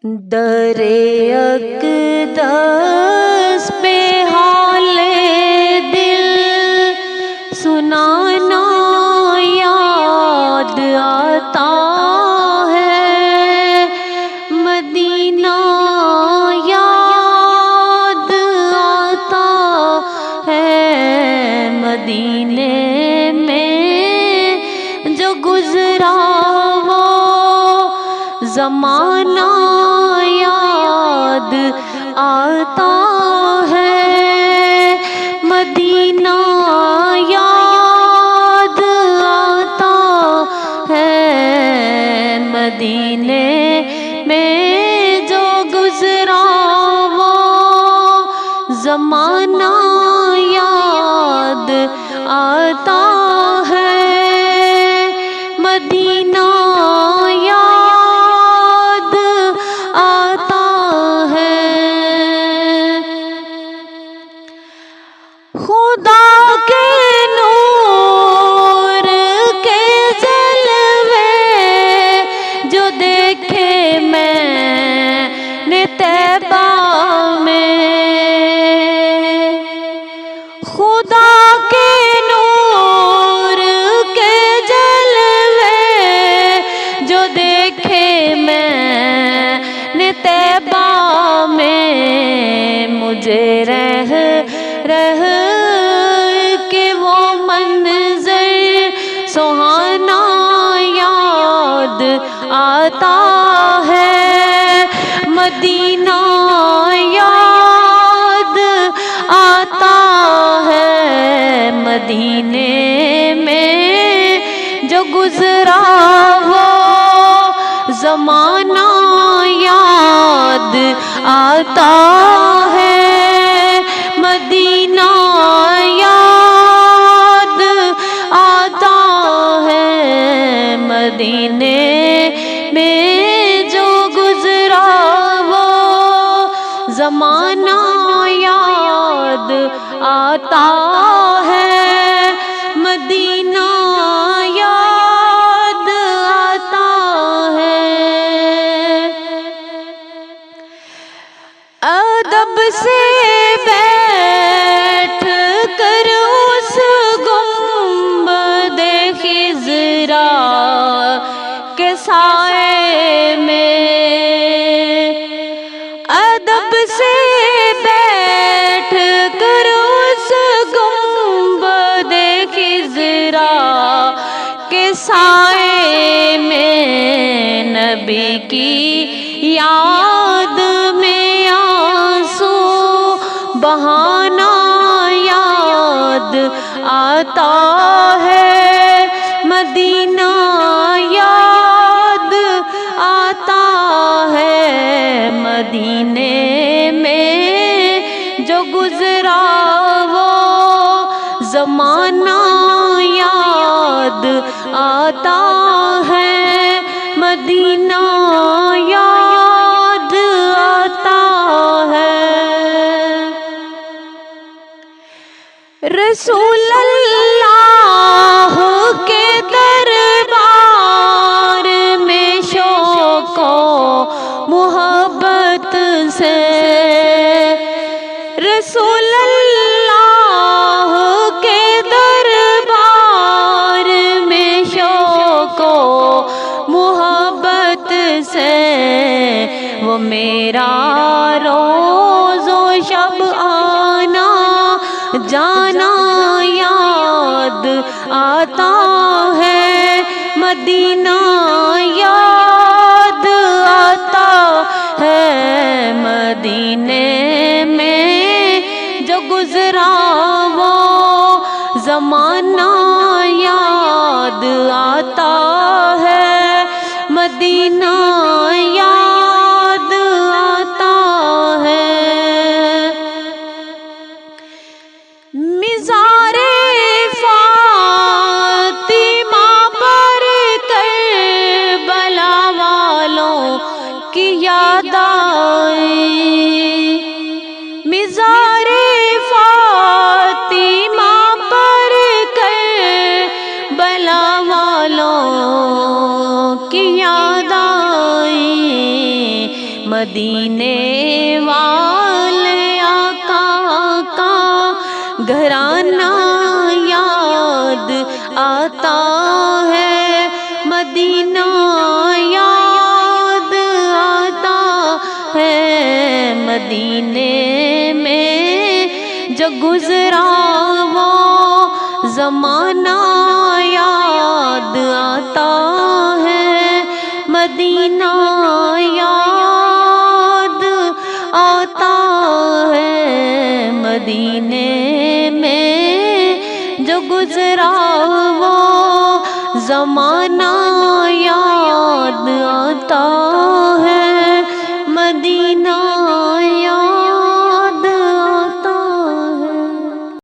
در اقدس پہ حال دل سنانا یاد آتا ہے، مدینہ یاد آتا ہے، مدینے میں جو گزرا وہ زمانہ یاد آتا ہے، مدینہ یاد آتا ہے، مدینے میں جو گزرا وہ زمانہ یاد آتا ہے، مدینہ یاد آتا ہے۔ خدا کے نور کے جلوے جو دیکھے میں نے طیبہ میں، خدا کے نور کے جلوے جو دیکھے میں نے طیبہ میں، مجھے رہ کے وہ منظر سہانا یاد آتا ہے، مدینہ یاد آتا ہے، مدینے میں جو گزرا وہ زمانہ یاد آتا ہے، مدینہ یاد آتا ہے، مدینے میں جو گزرا وہ زمانہ یاد آتا ہے، مدینہ یاد آتا ہے۔ ادب سے بیٹھ کر اس گنبد خضرا کے سائے میں، ادب سے بیٹھ کر اس گنبد خضرا کے سائے میں، نبی کی یاد میں آنسو بہانا یاد آتا ہے، مدینہ یاد آتا ہے، مدینے میں جو گزرا وہ زمانہ یاد آتا ہے، مدینہ یاد آتا ہے۔ رسول اللہ کے دربار میں شوق و محبت سے، رسول اللہ کے دربار میں شوق و محبت سے، وہ میرا روز و شب آنا جانا یاد آتا ہے، مدینہ یاد آتا ہے، مدینے میں جو گزرا وہ زمانہ یاد آتا ہے، مدینہ یاد آتا ہے۔ مزار فاطمہ پر کربلا والوں کی یاد آئی، مزار فاطمہ پر کربلا والوں کی یاد آئی، مدینے والے آقا کا گھرانہ یاد آتا ہے، مدینہ یاد آتا ہے، مدینے میں جو گزرا وہ زمانہ یاد آتا ہے، مدینہ یاد آتا ہے، مدینے میں جو گزرا وہ زمانہ یاد آتا